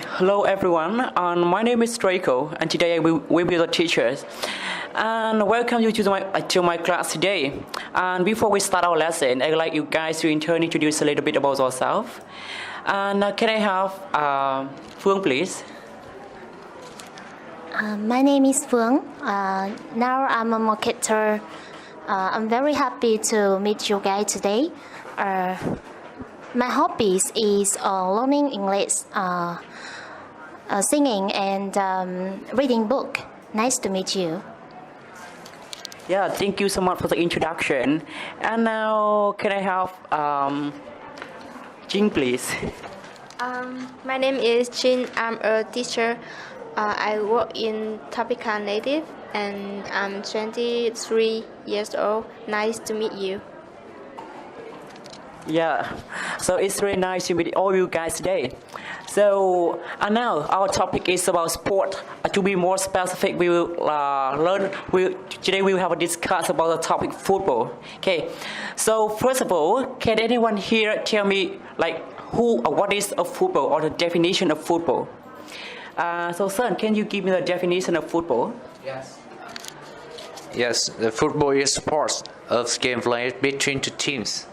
Hello everyone, my name is Draco and today I will be the teacher. And welcome you to my class today. And before we start our lesson, I'd like you guys to introduce a little bit about yourself. And can I have Phương please? My name is Phương. Now I'm a marketer. I'm very happy to meet you guys today. My hobbies is learning English, singing, and reading book. Nice to meet you. Yeah, thank you so much for the introduction. And now can I have Jing please? My name is Jin. I'm a teacher. I work in Topeka Native and I'm 23 years old. Nice to meet you. Yeah, so it's really nice to meet all you guys today. So now our topic is about sport. To be more specific, we will today we will have a discuss about the topic football. Okay, so first of all, can anyone here tell me what is a football or the definition of football? So Sun, can you give me the definition of football? Yes, the football is sports of game played between two teams.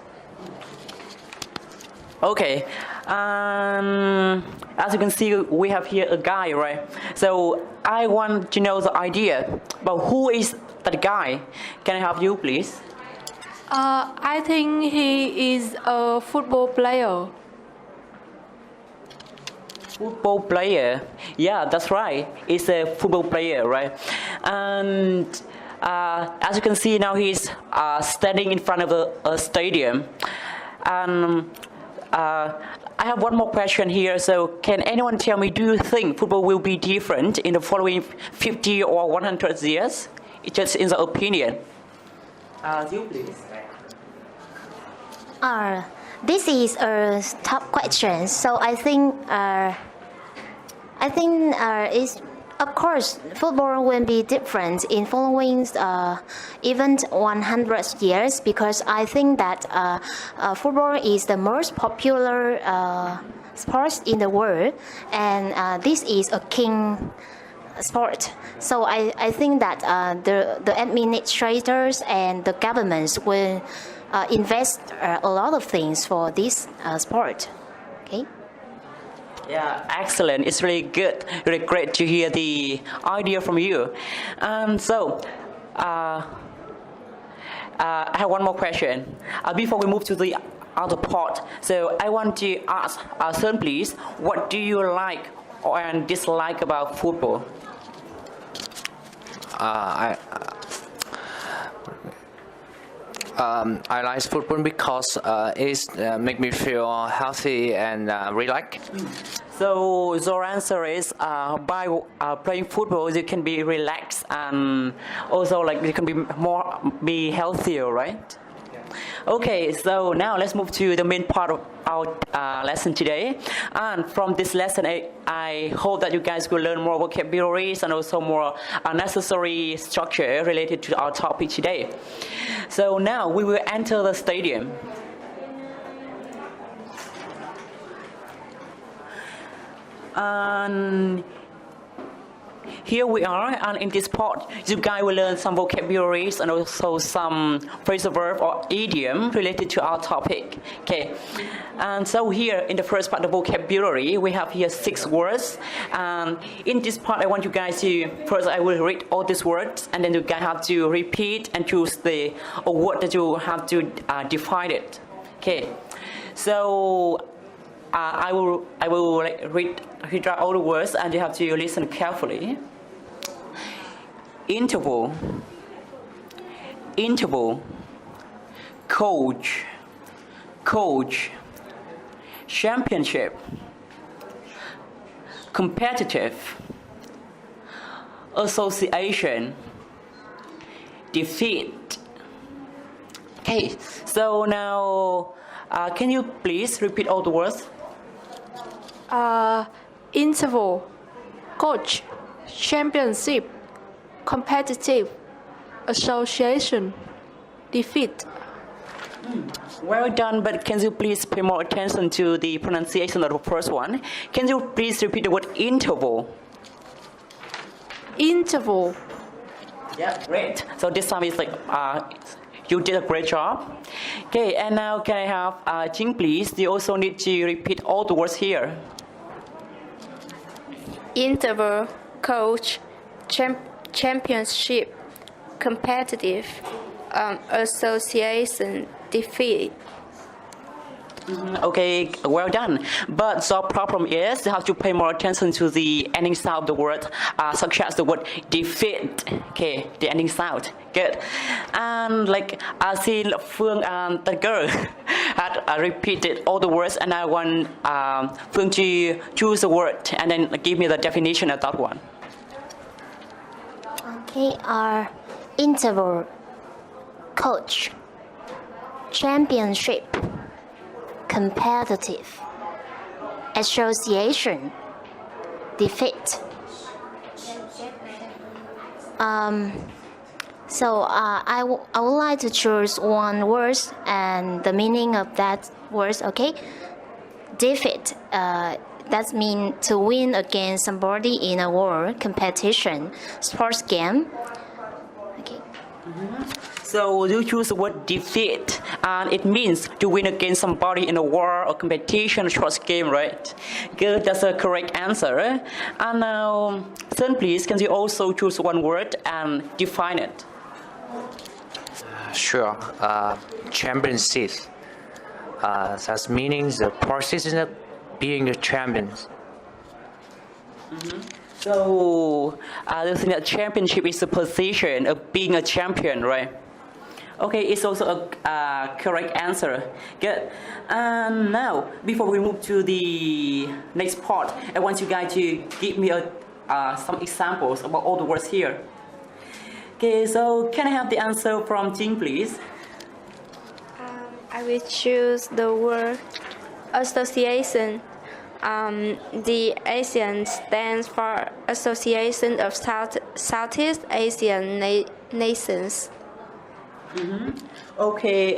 Okay, as you can see, we have here a guy, right? So I want to know the idea, but who is that guy? Can I have you, please? I think he is a football player. Football player, yeah, that's right. It's a football player, right? And as you can see now, he's standing in front of a stadium. And I have one more question here. So can anyone tell me, do you think football will be different in the following 50 or 100 years? It's just in the opinion. You please. This is a tough question. So I think it's, of course, football will be different in following even 100 years, because I think that football is the most popular sport in the world, and this is a king sport. So I think that the administrators and the governments will invest a lot of things for this sport. Okay. Yeah, excellent. It's really good, really great to hear the idea from you. So, I have one more question. Before we move to the other part, so I want to ask Sun, please, what do you like and dislike about football? I like football because it make me feel healthy and relaxed. So your answer is by playing football you can be relaxed and also you can be healthier, right? Okay, so now let's move to the main part of our lesson today. And from this lesson, I hope that you guys will learn more vocabularies and also more necessary structure related to our topic today. So now we will enter the stadium. And here we are, and in this part, you guys will learn some vocabularies and also some phrasal verb or idiom related to our topic. Okay, and so here in the first part of vocabulary, we have here 6 words. And in this part, I want you guys to first I will read all these words, and then you guys have to repeat and choose a word that you have to define it. Okay, so I will read out all the words, and you have to listen carefully. Interval, coach, championship, competitive, association, defeat. Okay, so now can you please repeat all the words? Interval, coach, championship, competitive, association, defeat. Well done, but can you please pay more attention to the pronunciation of the first one? Can you please repeat the word interval? Interval. Yeah, great. So this time is like, you did a great job. Okay, and now can I have Jing, please? You also need to repeat all the words here. Interval, coach, championship, competitive, association, defeat. Okay, well done. But the problem is you have to pay more attention to the ending sound of the word, such as the word defeat. Okay, the ending sound. Good. And like I see Phương and the girl had repeated all the words, and I want Phương to choose a word and then give me the definition of that one. Okay, interval, coach, championship, competitive, association, defeat. So I would like to choose one word and the meaning of that word. Okay, defeat. That means to win against somebody in a war, competition, sports game. Okay. So you choose the word defeat, and it means to win against somebody in a war or competition, sports game, right? Good, that's a correct answer. And now, Sun, please, can you also choose one word and define it? Sure. Championship. That's meaning the position of being a champion. So, you think that championship is the position of being a champion, right? Okay, it's also a correct answer. Good. And now, before we move to the next part, I want you guys to give me some examples about all the words here. Okay, so can I have the answer from Jing, please? I will choose the word association. The ASEAN stands for Association of Southeast Asian Nations. Okay,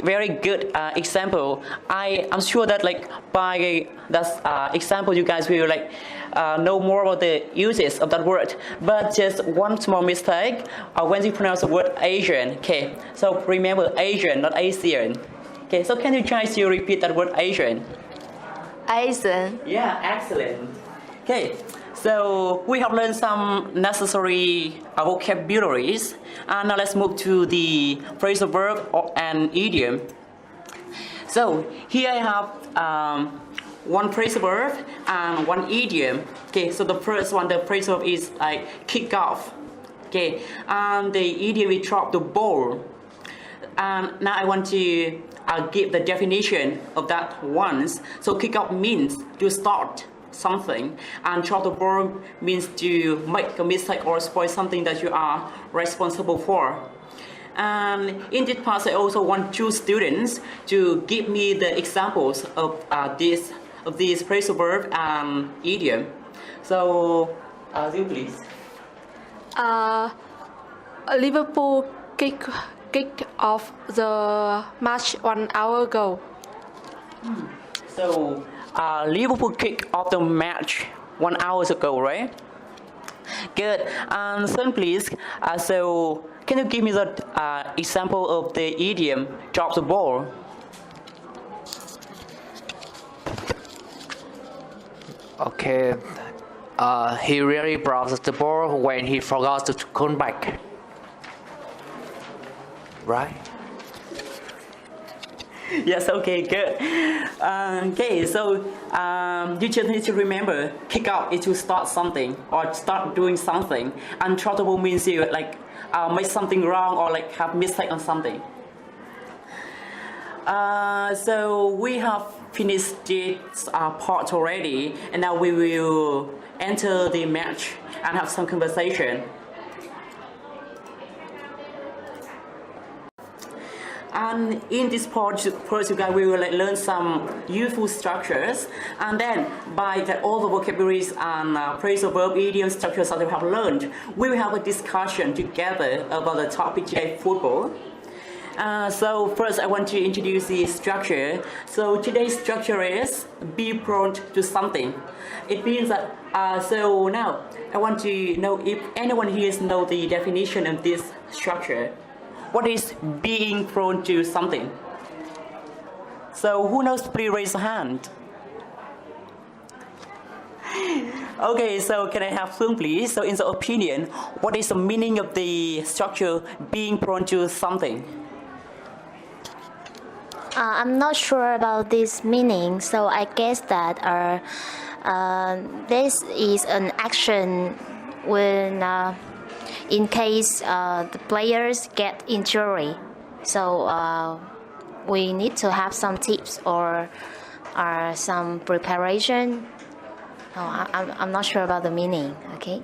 very good example. I'm sure that like by that example, you guys will like know more about the uses of that word. But just one small mistake when you pronounce the word Asian. Okay, so remember Asian, not Asian. Okay, so can you try to repeat that word Asian? Asian. Yeah, excellent. Okay, so we have learned some necessary vocabularies. And now let's move to the phrasal verb and idiom. So here I have one phrasal verb and one idiom. Okay, so the first one, the phrasal verb is like kick off. Okay, and the idiom is drop the ball. And now I want to give the definition of that once. So kick off means to start something, and drop the ball means to make a mistake or spoil something that you are responsible for. And in this part, I also want two students to give me the examples of these phrasal verb and idiom. So, you please. Liverpool kicked off the match 1 hour ago. So, Liverpool kicked off the match 1 hour ago, right? Good. And Sun, please. So, can you give me the example of the idiom drop the ball? Okay. He really dropped the ball when he forgot to come back. Right? Yes, okay, good. Okay, so you just need to remember, kick out is to start something or start doing something, and drop the ball means you like make something wrong or like have mistake on something. So we have finished this part already, and now we will enter the match and have some conversation. And in this part, first you guys we will learn some useful structures, and then by all the vocabularies and phrasal verb idiom structures that we have learned, we will have a discussion together about the topic today, football. So first I want to introduce the structure. So today's structure is be prone to something. It means that, so now I want to know if anyone here knows the definition of this structure. What is being prone to something? So who knows, please raise a hand. Okay, so can I have Phương please? So in the opinion, what is the meaning of the structure being prone to something? I'm not sure about this meaning, so I guess that this is an action when, in case the players get injury. So we need to have some tips or some preparation. No, I'm not sure about the meaning. Okay.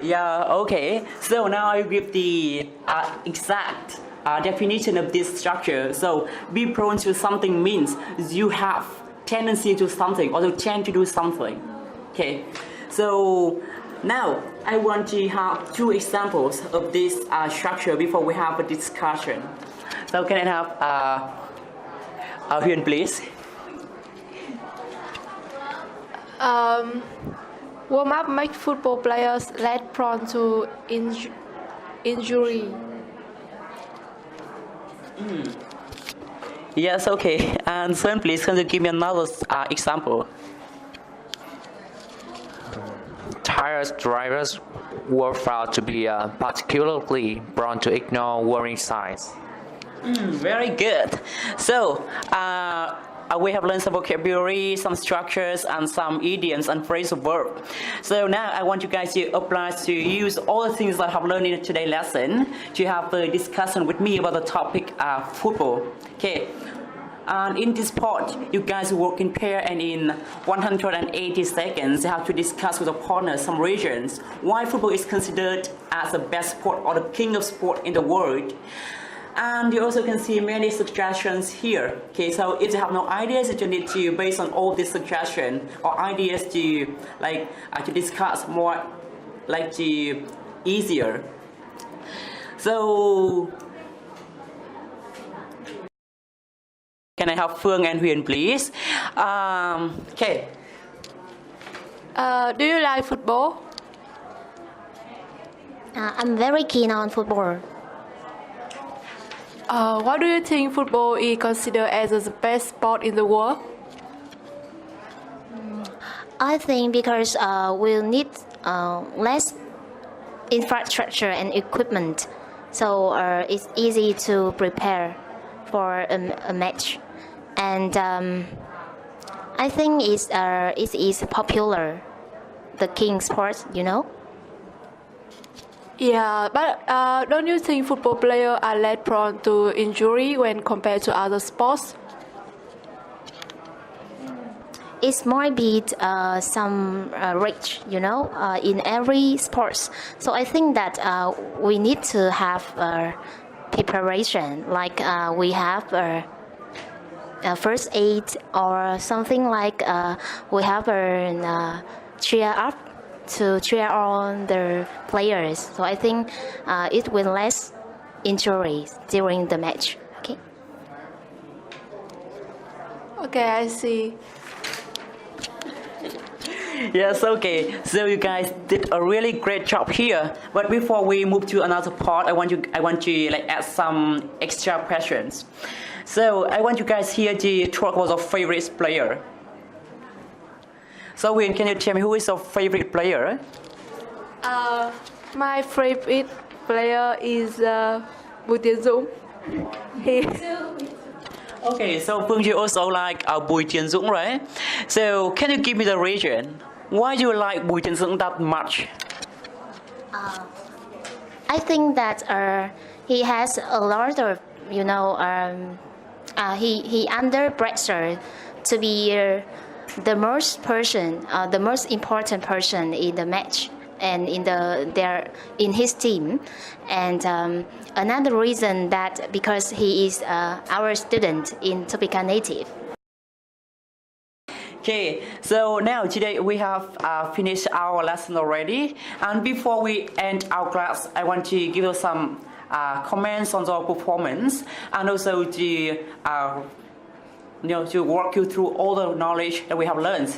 Yeah, okay. So now I give the exact definition of this structure. So be prone to something means you have tendency to something or to tend to do something. Okay. So now I want to have two examples of this structure before we have a discussion. So can I have Huyền please? Warm up makes football players less prone to injury. Yes, okay. And Sơn, please, can you give me another example? Tires drivers were found to be particularly prone to ignore warning signs. Very good. So, we have learned some vocabulary, some structures, and some idioms and phrasal verb. So now I want you guys to apply to use all the things that I have learned in today's lesson to have a discussion with me about the topic football. Okay. And in this part, you guys work in pair, and in 180 seconds, you have to discuss with the partner some reasons why football is considered as the best sport or the king of sport in the world. And you also can see many suggestions here. Okay, so if you have no ideas, you need to, based on all these suggestions or ideas, to to discuss more, to easier. So can I have Phương and Huyền please? Okay. Do you like football? I'm very keen on football. Why do you think football is considered as the best sport in the world? I think because we'll need less infrastructure and equipment, so it's easy to prepare for a match, and I think it is popular, the king sport, you know. Yeah, but don't you think football players are less prone to injury when compared to other sports? It might be some risk, you know, in every sports. So I think that we need to have preparation, like we have first aid or something like we have a cheer up to cheer on the players. So I think it will less injuries during the match. Okay. Okay, I see. Yes, okay. So you guys did a really great job here. But before we move to another part, I want to add some extra questions. So I want you guys here to talk about your favorite player. So Huyền, can you tell me who is your favorite player? My favorite player is Bùi Tiến Dũng. Okay, so Phương, you also like Bùi Tiến Dũng, right? So can you give me the reason why you like Bùi Tiến Dũng that much? I think that he has a lot of, you know, he under pressure to be the most important person in the match and in his team. And another reason that because he is our student in Topeka Native. Okay, so now today we have finished our lesson already, and before we end our class, I want to give you some comments on your performance, and also to to walk you through all the knowledge that we have learned.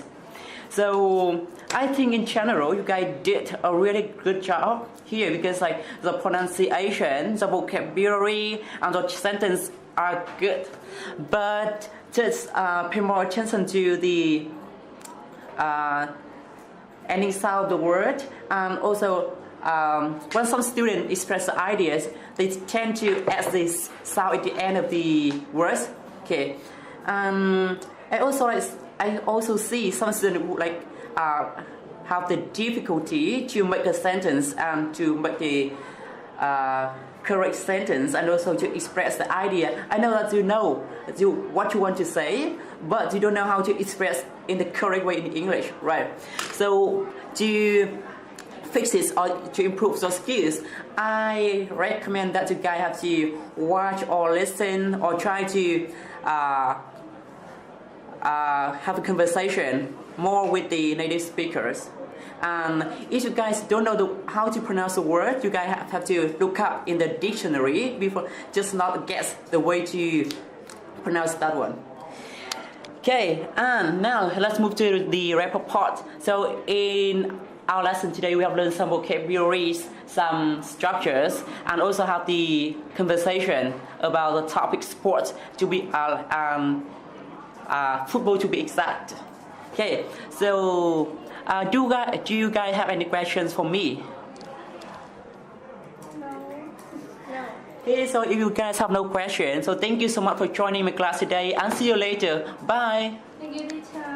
So I think in general you guys did a really good job here, because like the pronunciation, the vocabulary, and the sentence are good. But just pay more attention to the ending sound of the word, and also when some students express the ideas, they tend to add this sound at the end of the words. Okay. I also see some students who have the difficulty to make a sentence and to make the correct sentence, and also to express the idea. I know that you know what you want to say, but you don't know how to express in the correct way in English, right? So to fix this or to improve those skills, I recommend that you guys have to watch or listen or try to have a conversation more with the native speakers. And if you guys don't know how to pronounce the word, you guys have to look up in the dictionary before, just not guess the way to pronounce that one. Okay, and now let's move to the wrap-up part. So in our lesson today, we have learned some vocabularies, some structures, and also have the conversation about the topic sports to be football to be exact. Okay, so do you guys have any questions for me? No. Okay, so if you guys have no questions, so thank you so much for joining my class today, and see you later. Bye. Thank you, teacher.